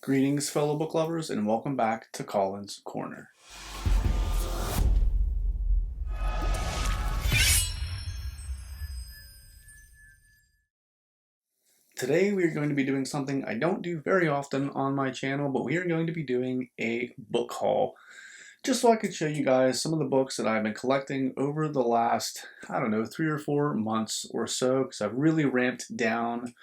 Greetings, fellow book lovers, and welcome back to Colin's Corner. Today we are going to be doing something I don't do very often on my channel, but we are going to be doing a book haul. Just so I could show you guys some of the books that I've been collecting over the last, 3 or 4 months or so, because I've really ramped down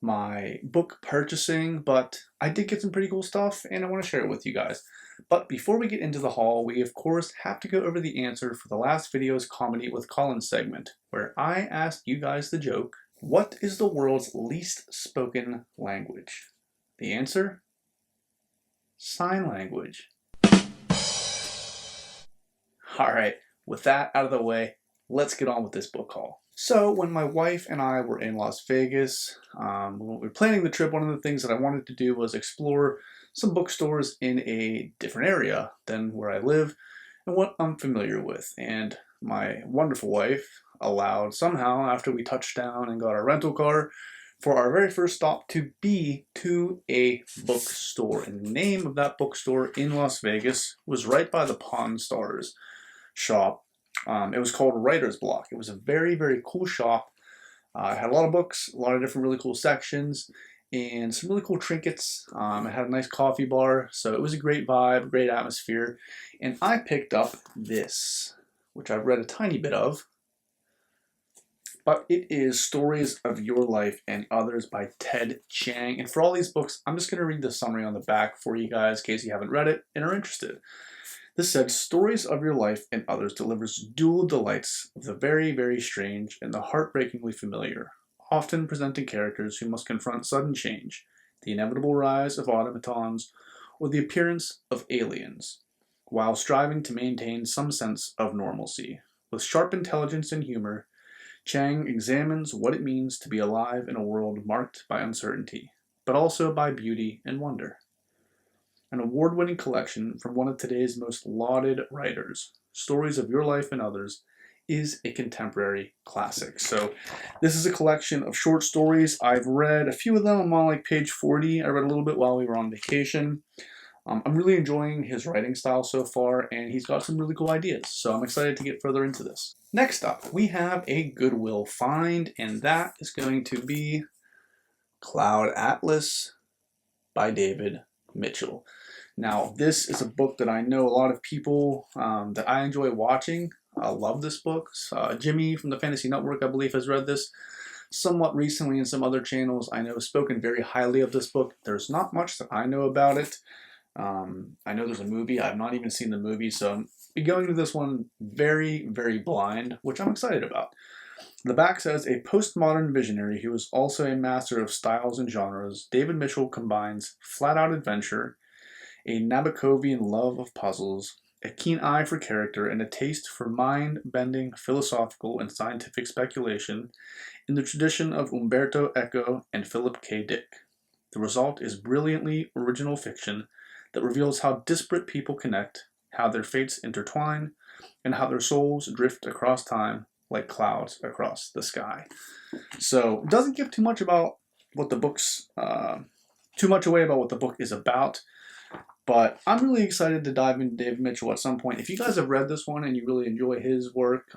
my book purchasing, but I did get some pretty cool stuff and I want to share it with you guys. But before we get into the haul, we of course have to go over the answer for the last video's Comedy with Colin segment, where I asked you guys the joke, what is the world's least spoken language? The answer? Sign language. Alright, with that out of the way, let's get on with this book haul. So when my wife and I were in Las Vegas, when we were planning the trip, one of the things that I wanted to do was explore some bookstores in a different area than where I live and what I'm familiar with. And my wonderful wife allowed somehow, after we touched down and got our rental car, for our very first stop to be to a bookstore. And the name of that bookstore in Las Vegas was right by the Pawn Stars shop. It was called Writer's Block. It was a very, very cool shop. It had a lot of books, a lot of different really cool sections, and some really cool trinkets. It had a nice coffee bar, so it was a great vibe, great atmosphere. And I picked up this, which I've read a tiny bit of, but it is Stories of Your Life and Others by Ted Chang. And for all these books, I'm just going to read the summary on the back for you guys in case you haven't read it and are interested. This said, Stories of Your Life and Others delivers dual delights of the very, very strange and the heartbreakingly familiar, often presenting characters who must confront sudden change, the inevitable rise of automatons, or the appearance of aliens, while striving to maintain some sense of normalcy. With sharp intelligence and humor, Chang examines what it means to be alive in a world marked by uncertainty, but also by beauty and wonder. An award-winning collection from one of today's most lauded writers, Stories of Your Life and Others, is a contemporary classic. So this is a collection of short stories. I've read a few of them. I'm on like page 40. I read a little bit while we were on vacation. I'm really enjoying his writing style so far, and he's got some really cool ideas. So I'm excited to get further into this. Next up, we have a Goodwill find, and that is going to be Cloud Atlas by David Mitchell. Now, this is a book that I know a lot of people that I enjoy watching love this book. Jimmy from the Fantasy Network, I believe, has read this somewhat recently in some other channels. I know has spoken very highly of this book. There's not much that I know about it. I know there's a movie. I've not even seen the movie, so I'm going to this one very, very blind, which I'm excited about. The back says, a postmodern visionary who is also a master of styles and genres, David Mitchell combines flat-out adventure, a Nabokovian love of puzzles, a keen eye for character, and a taste for mind-bending philosophical and scientific speculation in the tradition of Umberto Eco and Philip K. Dick. The result is brilliantly original fiction that reveals how disparate people connect, how their fates intertwine, and how their souls drift across time like clouds across the sky. So, it doesn't give too much about what the book's, too much away about what the book is about, but I'm really excited to dive into David Mitchell at some point. If you guys have read this one and you really enjoy his work,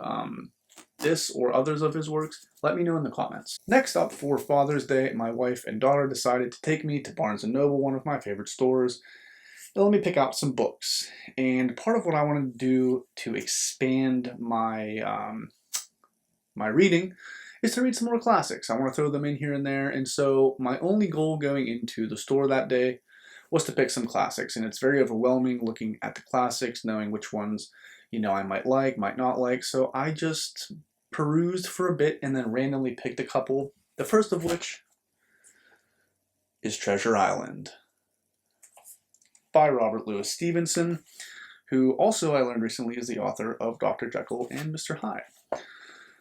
this or others of his works, let me know in the comments. Next up, for Father's Day, my wife and daughter decided to take me to Barnes & Noble, one of my favorite stores, and let me pick out some books. And part of what I wanted to do to expand my my reading is to read some more classics. I want to throw them in here and there, and so my only goal going into the store that day was to pick some classics, and it's very overwhelming looking at the classics, knowing which ones, I might like, might not like, so I just perused for a bit and then randomly picked a couple, the first of which is Treasure Island by Robert Louis Stevenson, who also I learned recently is the author of Dr. Jekyll and Mr. Hyde.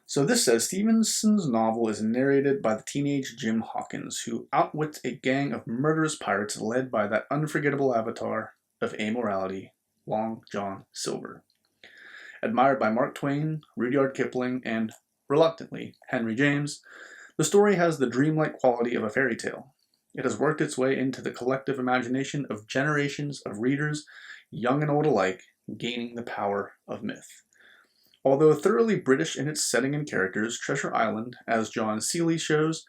So this says, Stevenson's novel is narrated by the teenage Jim Hawkins, who outwits a gang of murderous pirates led by that unforgettable avatar of amorality, Long John Silver. Admired by Mark Twain, Rudyard Kipling, and, reluctantly, Henry James, the story has the dreamlike quality of a fairy tale. It has worked its way into the collective imagination of generations of readers, young and old alike, gaining the power of myth. Although thoroughly British in its setting and characters, Treasure Island, as John Seeley shows,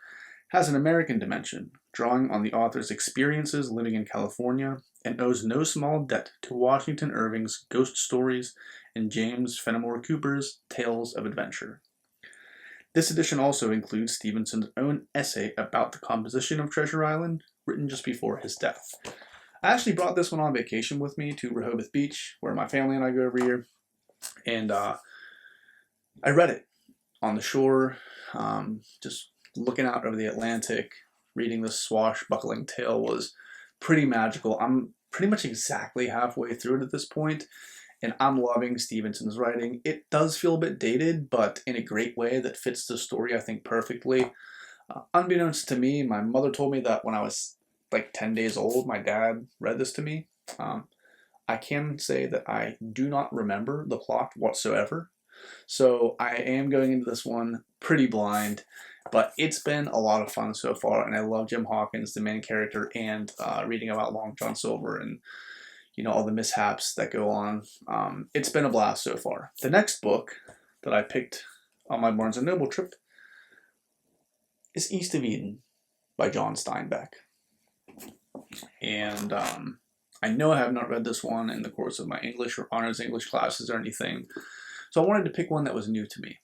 has an American dimension, drawing on the author's experiences living in California, and owes no small debt to Washington Irving's ghost stories and James Fenimore Cooper's tales of adventure. This edition also includes Stevenson's own essay about the composition of Treasure Island, written just before his death. I actually brought this one on vacation with me to Rehoboth Beach, where my family and I go every year, and I read it on the shore, just looking out over the Atlantic, reading this swashbuckling tale was pretty magical. I'm pretty much exactly halfway through it at this point, and I'm loving Stevenson's writing. It does feel a bit dated, but in a great way that fits the story, I think, perfectly. Unbeknownst to me, my mother told me that when I was like 10 days old, my dad read this to me. I can say that I do not remember the plot whatsoever. So I am going into this one pretty blind, but it's been a lot of fun so far, and I love Jim Hawkins, the main character, and reading about Long John Silver and, you know, all the mishaps that go on. It's been a blast so far. The next book that I picked on my Barnes & Noble trip is East of Eden by John Steinbeck. And I know I have not read this one in the course of my English or honors English classes or anything, so I wanted to pick one that was new to me.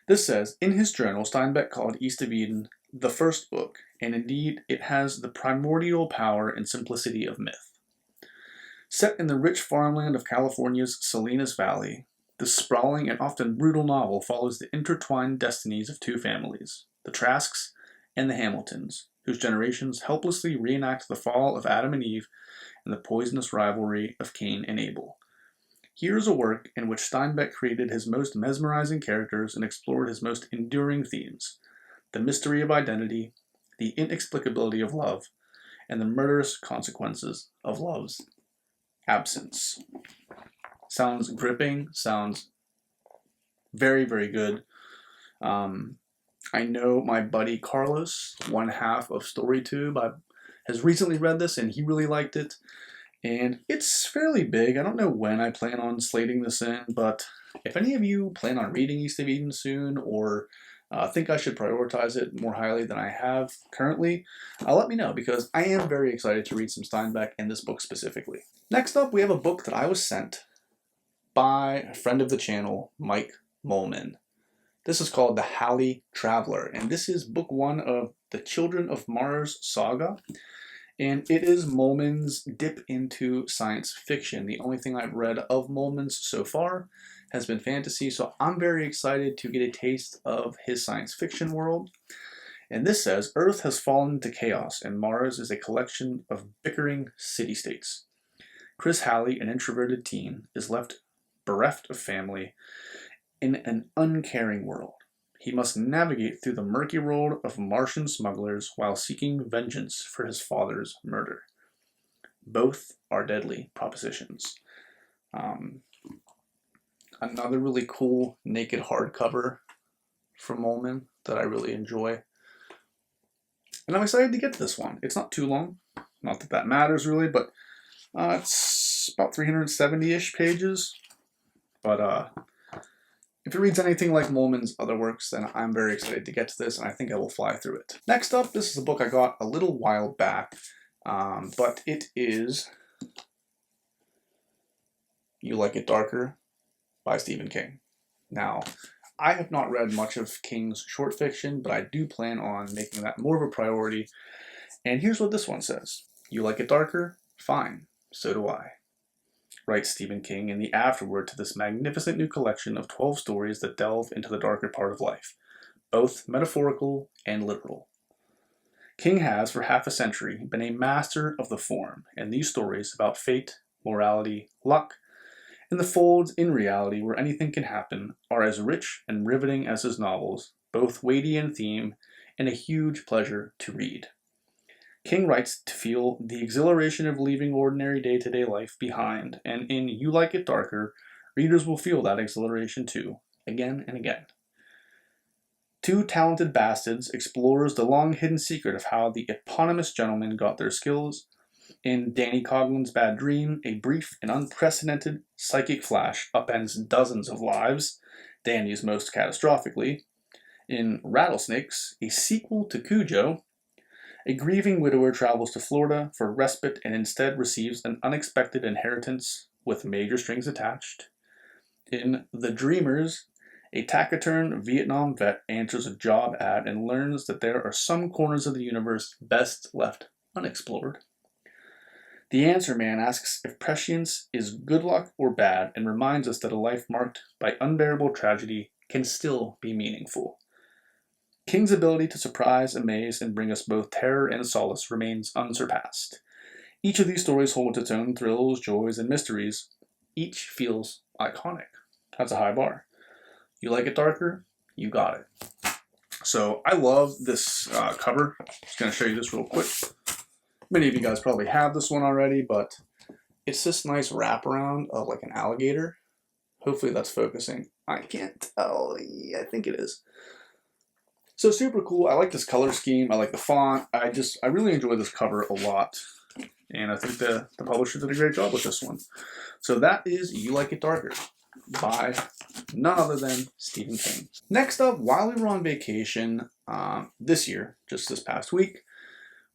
This says, in his journal, Steinbeck called East of Eden the first book, and indeed it has the primordial power and simplicity of myth. Set in the rich farmland of California's Salinas Valley, this sprawling and often brutal novel follows the intertwined destinies of two families, the Trasks and the Hamiltons, whose generations helplessly reenact the fall of Adam and Eve and the poisonous rivalry of Cain and Abel. Here is a work in which Steinbeck created his most mesmerizing characters and explored his most enduring themes: the mystery of identity, the inexplicability of love, and the murderous consequences of love's absence. Sounds gripping, sounds very, very good. I know my buddy Carlos, one half of StoryTube, has recently read this and he really liked it. And it's fairly big. I don't know when I plan on slating this in, but if any of you plan on reading East of Eden soon, or think I should prioritize it more highly than I have currently, let me know, because I am very excited to read some Steinbeck and this book specifically. Next up, we have a book that I was sent by a friend of the channel, Mike Molman. This is called The Haly Traveler, and this is book one of the Children of Mars saga. And it is Molman's dip into science fiction. The only thing I've read of Molman's so far has been fantasy, so I'm very excited to get a taste of his science fiction world. And this says, Earth has fallen to chaos, and Mars is a collection of bickering city-states. Chris Haly, an introverted teen, is left bereft of family in an uncaring world. He must navigate through the murky world of Martian smugglers while seeking vengeance for his father's murder. Both are deadly propositions. Another really cool naked hardcover from Molman that I really enjoy. And I'm excited to get to this one. It's not too long. Not that that matters really, but it's about 370-ish pages. But if it reads anything like Molman's other works, then I'm very excited to get to this, and I think I will fly through it. Next up, this is a book I got a little while back, but it is You Like It Darker by Stephen King. Now, I have not read much of King's short fiction, but I do plan on making that more of a priority, and here's what this one says. You like it darker? Fine, so do I. Writes Stephen King in the afterword to this magnificent new collection of 12 stories that delve into the darker part of life, both metaphorical and literal. King has, for half a century, been a master of the form, and these stories about fate, morality, luck, and the folds in reality where anything can happen are as rich and riveting as his novels, both weighty in theme and a huge pleasure to read. King writes to feel the exhilaration of leaving ordinary day-to-day life behind, and in You Like It Darker, readers will feel that exhilaration too, again and again. Two talented bastards explores the long-hidden secret of how the eponymous gentlemen got their skills. In Danny Coughlin's Bad Dream, a brief and unprecedented psychic flash upends dozens of lives, Danny's most catastrophically. In Rattlesnakes, a sequel to Cujo, a grieving widower travels to Florida for respite and instead receives an unexpected inheritance with major strings attached. In The Dreamers, a taciturn Vietnam vet answers a job ad and learns that there are some corners of the universe best left unexplored. The Answer Man asks if prescience is good luck or bad and reminds us that a life marked by unbearable tragedy can still be meaningful. King's ability to surprise, amaze, and bring us both terror and solace remains unsurpassed. Each of these stories holds its own thrills, joys, and mysteries. Each feels iconic. That's a high bar. You like it darker? You got it. So I love this cover. I'm just going to show you this real quick. Many of you guys probably have this one already, but it's this nice wraparound of like an alligator. Hopefully that's focusing. I can't tell. Yeah, I think it is. So super cool. I like this color scheme. I like the font. I really enjoy this cover a lot. And I think the publisher did a great job with this one. So that is You Like It Darker by none other than Stephen King. Next up, while we were on vacation this year, just this past week,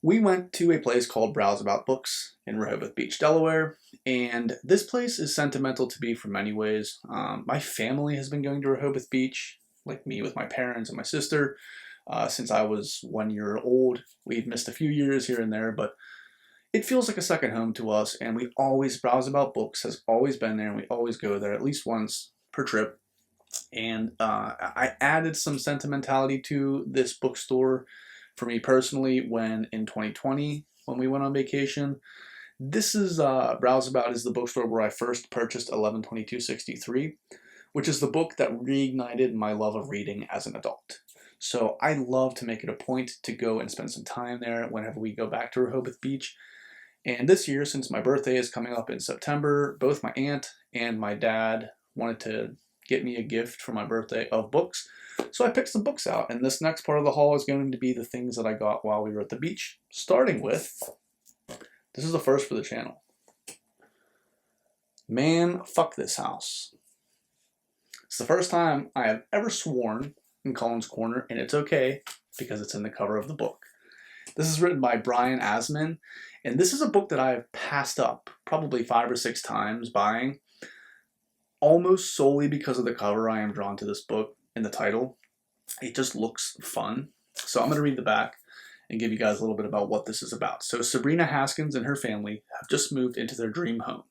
we went to a place called Browse About Books in Rehoboth Beach, Delaware. And this place is sentimental to me for many ways. My family has been going to Rehoboth Beach, like me with my parents and my sister, since I was 1 year old. We've missed a few years here and there, but it feels like a second home to us, and we always Browse About Books has always been there, and we always go there at least once per trip. And I added some sentimentality to this bookstore for me personally when in 2020, when we went on vacation. This is Browse About is the bookstore where I first purchased 11/22/63, which is the book that reignited my love of reading as an adult. So I love to make it a point to go and spend some time there whenever we go back to Rehoboth Beach. And this year, since my birthday is coming up in September, both my aunt and my dad wanted to get me a gift for my birthday of books. So I picked some books out, and this next part of the haul is going to be the things that I got while we were at the beach, starting with, this is the first for the channel. Man, fuck this house. It's the first time I have ever sworn in Colin's Corner, and it's okay because it's in the cover of the book. This is written by Brian Asman, and this is a book that I have passed up probably 5 or 6 times buying, almost solely because of the cover. I am drawn to this book and the title. It just looks fun. So I'm going to read the back and give you guys a little bit about what this is about. So Sabrina Haskins and her family have just moved into their dream home,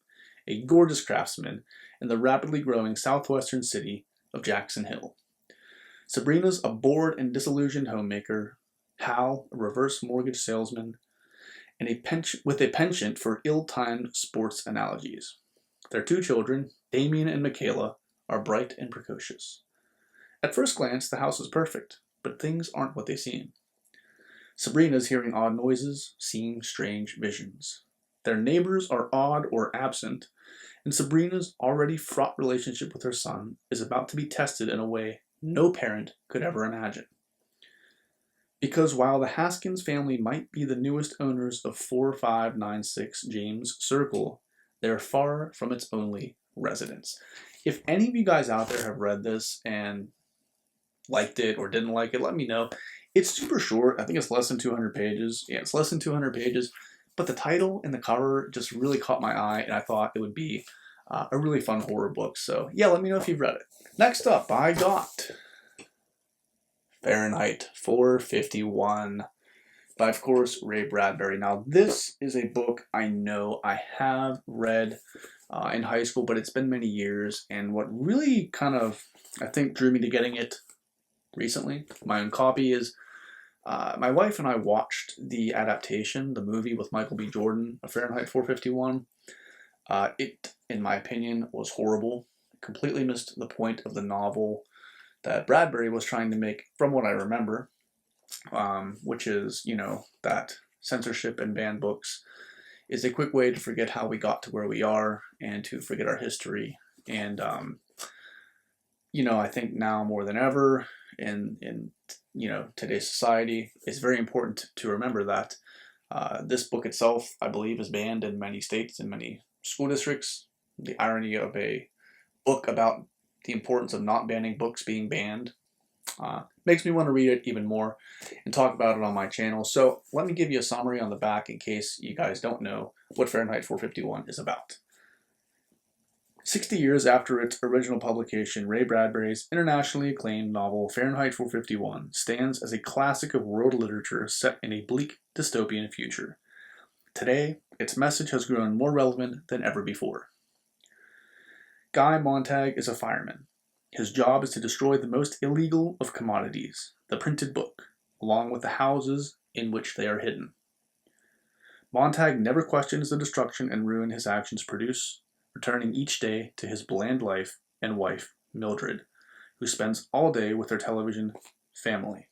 a gorgeous craftsman in the rapidly growing southwestern city of Jackson Hill. Sabrina's a bored and disillusioned homemaker, Hal, a reverse mortgage salesman, and with a penchant for ill-timed sports analogies. Their 2 children, Damien and Michaela, are bright and precocious. At first glance, the house is perfect, but things aren't what they seem. Sabrina's hearing odd noises, seeing strange visions. Their neighbors are odd or absent, and Sabrina's already fraught relationship with her son is about to be tested in a way no parent could ever imagine. Because while the Haskins family might be the newest owners of 4596 James Circle, they're far from its only residents. If any of you guys out there have read this and liked it or didn't like it, let me know. It's super short. I think it's less than 200 pages. Yeah, it's less than 200 pages. But the title and the cover just really caught my eye, and I thought it would be a really fun horror book. So yeah, let me know if you've read it. Next up, I got Fahrenheit 451 by, of course, Ray Bradbury. Now, this is a book I know I have read in high school, but it's been many years. And what really kind of, I think, drew me to getting it recently, my own copy, is my wife and I watched the adaptation, the movie with Michael B. Jordan of Fahrenheit 451. It, in my opinion, was horrible. Completely missed the point of the novel that Bradbury was trying to make, from what I remember, which is, that censorship in banned books is a quick way to forget how we got to where we are and to forget our history. And I think now more than ever in today's society, it's very important to remember that this book itself, I believe, is banned in many states and many school districts. The irony of a book about the importance of not banning books being banned makes me want to read it even more and talk about it on my channel. So let me give you a summary on the back in case you guys don't know what Fahrenheit 451 is about. 60 years after its original publication, Ray Bradbury's internationally acclaimed novel Fahrenheit 451 stands as a classic of world literature set in a bleak dystopian future. Today, its message has grown more relevant than ever before. Guy Montag is a fireman. His job is to destroy the most illegal of commodities, the printed book, along with the houses in which they are hidden. Montag never questions the destruction and ruin his actions produce, returning each day to his bland life and wife, Mildred, who spends all day with their television family.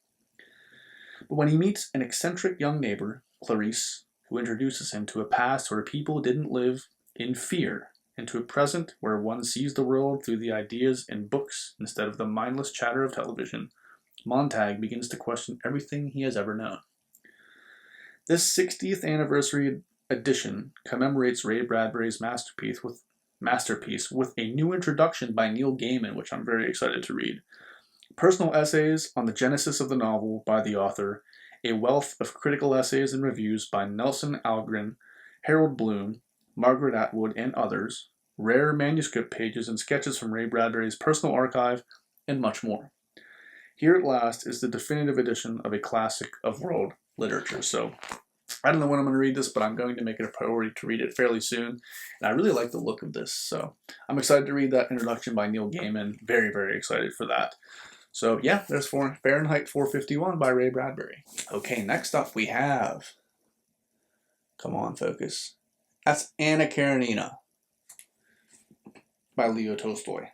But when he meets an eccentric young neighbor, Clarice, who introduces him to a past where people didn't live in fear, and to a present where one sees the world through the ideas in books instead of the mindless chatter of television, Montag begins to question everything he has ever known. This 60th anniversary edition commemorates Ray Bradbury's masterpiece with a new introduction by Neil Gaiman, which I'm very excited to read. Personal essays on the genesis of the novel by the author, a wealth of critical essays and reviews by Nelson Algren, Harold Bloom, Margaret Atwood, and others, rare manuscript pages and sketches from Ray Bradbury's personal archive, and much more. Here at last is the definitive edition of a classic of world literature. So I don't know when I'm going to read this, but I'm going to make it a priority to read it fairly soon. And I really like the look of this. So I'm excited to read that introduction by Neil Gaiman. Very, very excited for that. So yeah, there's Fahrenheit 451 by Ray Bradbury. Okay, next up we have, come on, focus. That's Anna Karenina by Leo Tolstoy.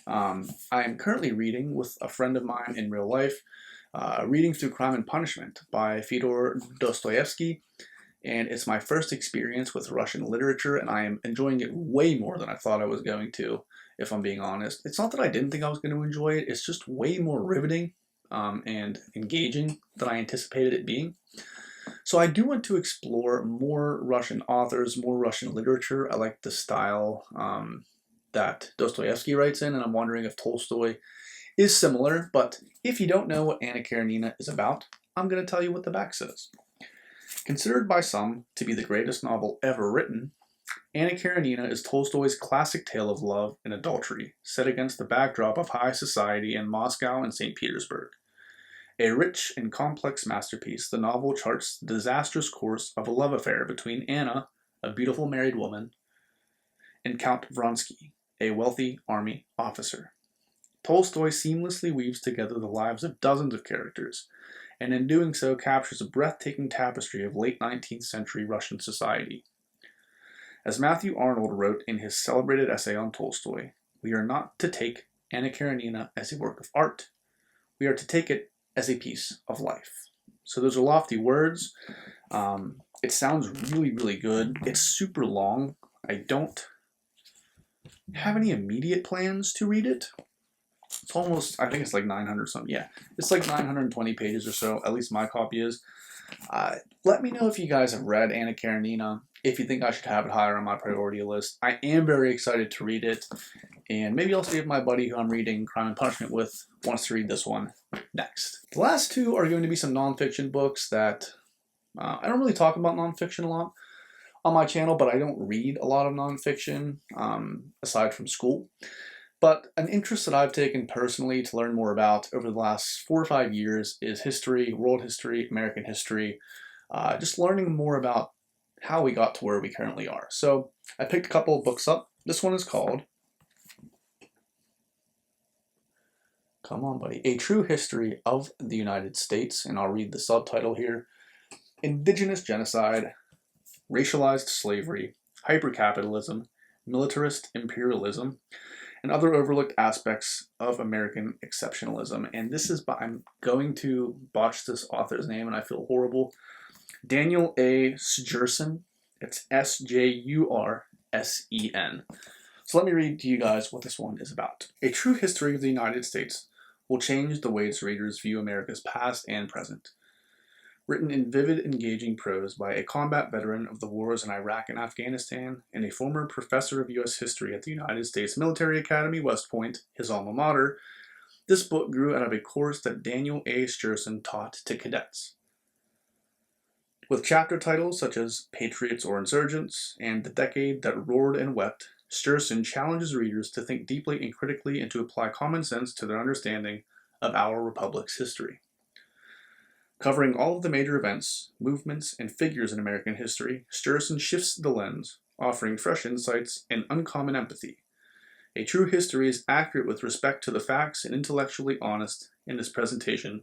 I am currently reading with a friend of mine in real life, reading through Crime and Punishment by Fyodor Dostoevsky, and it's my first experience with Russian literature, and I am enjoying it way more than I thought I was going to, if I'm being honest. It's not that I didn't think I was going to enjoy it, it's just way more riveting and engaging than I anticipated it being. So I do want to explore more Russian authors, more Russian literature. I like the style that Dostoevsky writes in, and I'm wondering if Tolstoy is similar. But if you don't know what Anna Karenina is about, I'm going to tell you what the back says. Considered by some to be the greatest novel ever written, Anna Karenina is Tolstoy's classic tale of love and adultery, set against the backdrop of high society in Moscow and St. Petersburg. A rich and complex masterpiece, the novel charts the disastrous course of a love affair between Anna, a beautiful married woman, and Count Vronsky, a wealthy army officer. Tolstoy seamlessly weaves together the lives of dozens of characters, and in doing so captures a breathtaking tapestry of late 19th century Russian society. As Matthew Arnold wrote in his celebrated essay on Tolstoy, we are not to take Anna Karenina as a work of art. We are to take it as a piece of life. So those are lofty words. It sounds really, really good. It's super long. I don't have any immediate plans to read it. It's almost, I think it's like 900 something. Yeah, it's like 920 pages or so. At least my copy is. Let me know if you guys have read Anna Karenina, if you think I should have it higher on my priority list. I am very excited to read it, and maybe I'll see if my buddy who I'm reading Crime and Punishment with wants to read this one next. The last two are going to be some nonfiction books that I don't really talk about nonfiction a lot on my channel, but I don't read a lot of nonfiction aside from school. But an interest that I've taken personally to learn more about over the last 4 or 5 years is history, world history, American history, just learning more about how we got to where we currently are. So I picked a couple of books up. This one is called, come on buddy, A True History of the United States, and I'll read the subtitle here. Indigenous Genocide, Racialized Slavery, Hypercapitalism, Militarist Imperialism, and other overlooked aspects of American exceptionalism. And this is by, I'm going to botch this author's name and I feel horrible, Daniel A. Sjursen. It's S-J-U-R-S-E-N. So let me read to you guys what this one is about. A true history of the United States will change the way its readers view America's past and present. Written in vivid, engaging prose by a combat veteran of the wars in Iraq and Afghanistan and a former professor of U.S. history at the United States Military Academy, West Point, his alma mater, this book grew out of a course that Daniel A. Sturgeon taught to cadets. With chapter titles such as Patriots or Insurgents and The Decade That Roared and Wept, Sturgeon challenges readers to think deeply and critically and to apply common sense to their understanding of our republic's history. Covering all of the major events, movements, and figures in American history, Sturgeon shifts the lens, offering fresh insights and uncommon empathy. A true history is accurate with respect to the facts and intellectually honest in its presentation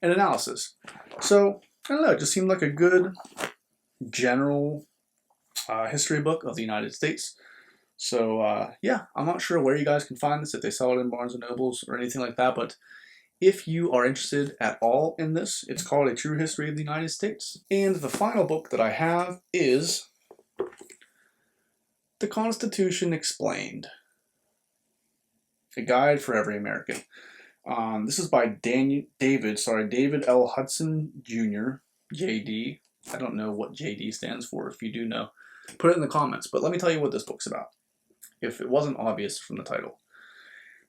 and analysis. So, I don't know, it just seemed like a good general history book of the United States. So, yeah, I'm not sure where you guys can find this, if they sell it in Barnes & Nobles or anything like that, but if you are interested at all in this, it's called A True History of the United States. And the final book that I have is The Constitution Explained, A Guide for Every American. This is by David L. Hudson Jr., JD. I don't know what JD stands for. If you do know, put it in the comments. But let me tell you what this book's about, if it wasn't obvious from the title.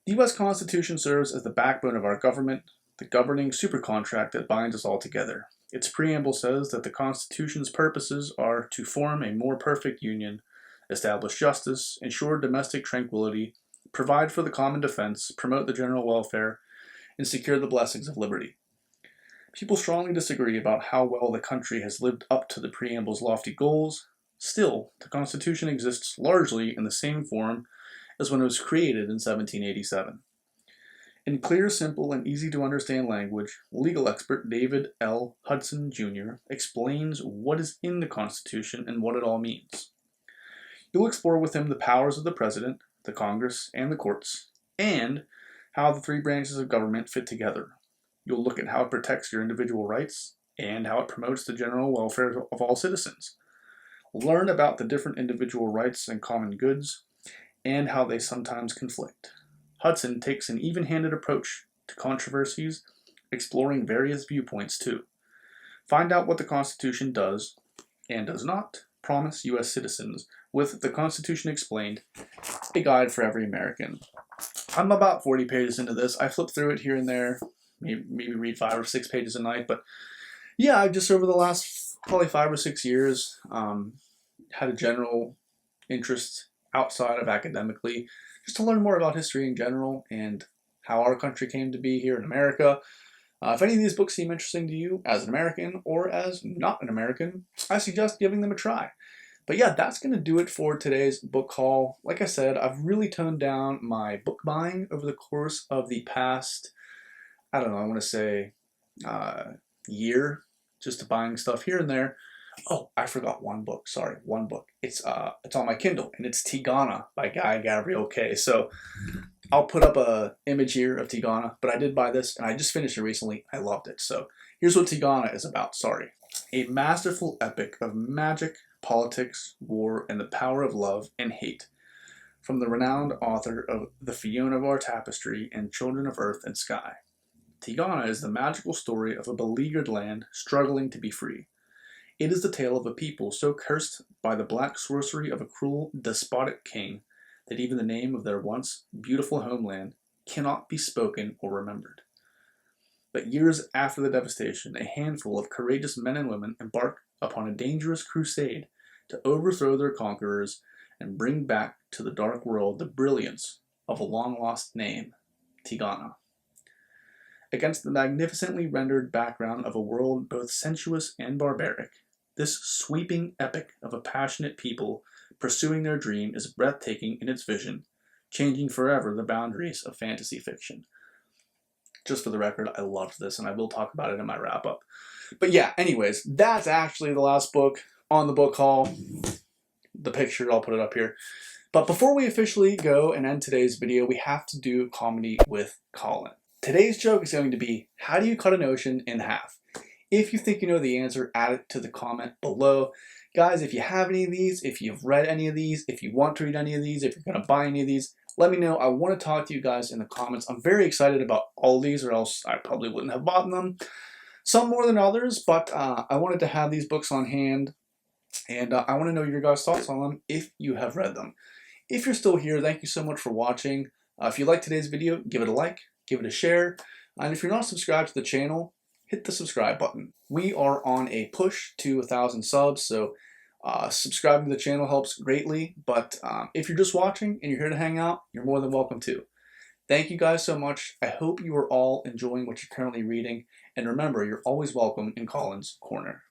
The U.S. Constitution serves as the backbone of our government, the governing supercontract that binds us all together. Its preamble says that the Constitution's purposes are to form a more perfect union, establish justice, ensure domestic tranquility, provide for the common defense, promote the general welfare, and secure the blessings of liberty. People strongly disagree about how well the country has lived up to the preamble's lofty goals. Still, the Constitution exists largely in the same form as when it was created in 1787. In clear, simple, and easy-to-understand language, legal expert David L. Hudson Jr. explains what is in the Constitution and what it all means. You'll explore with him the powers of the President, the Congress, and the courts, and how the three branches of government fit together. You'll look at how it protects your individual rights and how it promotes the general welfare of all citizens. Learn about the different individual rights and common goods, and how they sometimes conflict. Hudson takes an even-handed approach to controversies, exploring various viewpoints too. Find out what the Constitution does and does not promise U.S. citizens with The Constitution Explained, A Guide for Every American. I'm about 40 pages into this. I flip through it here and there, maybe read 5 or 6 pages a night, but yeah, I've just over the last probably 5 or 6 years had a general interest outside of academically, just to learn more about history in general and how our country came to be here in America. If any of these books seem interesting to you as an American or as not an American, I suggest giving them a try. But yeah, that's going to do it for today's book haul. Like I said, I've really toned down my book buying over the course of the past, I don't know, I want to say year, just buying stuff here and there. Oh, I forgot one book. Sorry, one book. It's on my Kindle, and it's Tigana by Guy Gabriel Kay. So I'll put up a image here of Tigana, but I did buy this, and I just finished it recently. I loved it. So here's what Tigana is about. Sorry. A masterful epic of magic, politics, war, and the power of love and hate, from the renowned author of The Fiona of Our Tapestry and Children of Earth and Sky. Tigana is the magical story of a beleaguered land struggling to be free. It is the tale of a people so cursed by the black sorcery of a cruel, despotic king that even the name of their once beautiful homeland cannot be spoken or remembered. But years after the devastation, a handful of courageous men and women embark upon a dangerous crusade to overthrow their conquerors and bring back to the dark world the brilliance of a long-lost name, Tigana. Against the magnificently rendered background of a world both sensuous and barbaric, this sweeping epic of a passionate people pursuing their dream is breathtaking in its vision, changing forever the boundaries of fantasy fiction. Just for the record, I loved this, and I will talk about it in my wrap-up. But yeah, anyways, that's actually the last book on the book haul. The picture, I'll put it up here. But before we officially go and end today's video, we have to do comedy with Colin. Today's joke is going to be, how do you cut an ocean in half? If you think you know the answer, add it to the comment below. Guys, if you have any of these, if you've read any of these, if you want to read any of these, if you're going to buy any of these, let me know. I want to talk to you guys in the comments. I'm very excited about all these, or else I probably wouldn't have bought them. Some more than others, but I wanted to have these books on hand, and I want to know your guys' thoughts on them if you have read them. If you're still here, thank you so much for watching. If you liked today's video, give it a like, give it a share, and if you're not subscribed to the channel, hit the subscribe button. We are on a push to 1,000 subs, so subscribing to the channel helps greatly, but if you're just watching and you're here to hang out, you're more than welcome to. Thank you guys so much. I hope you are all enjoying what you're currently reading, and remember, you're always welcome in Colin's Corner.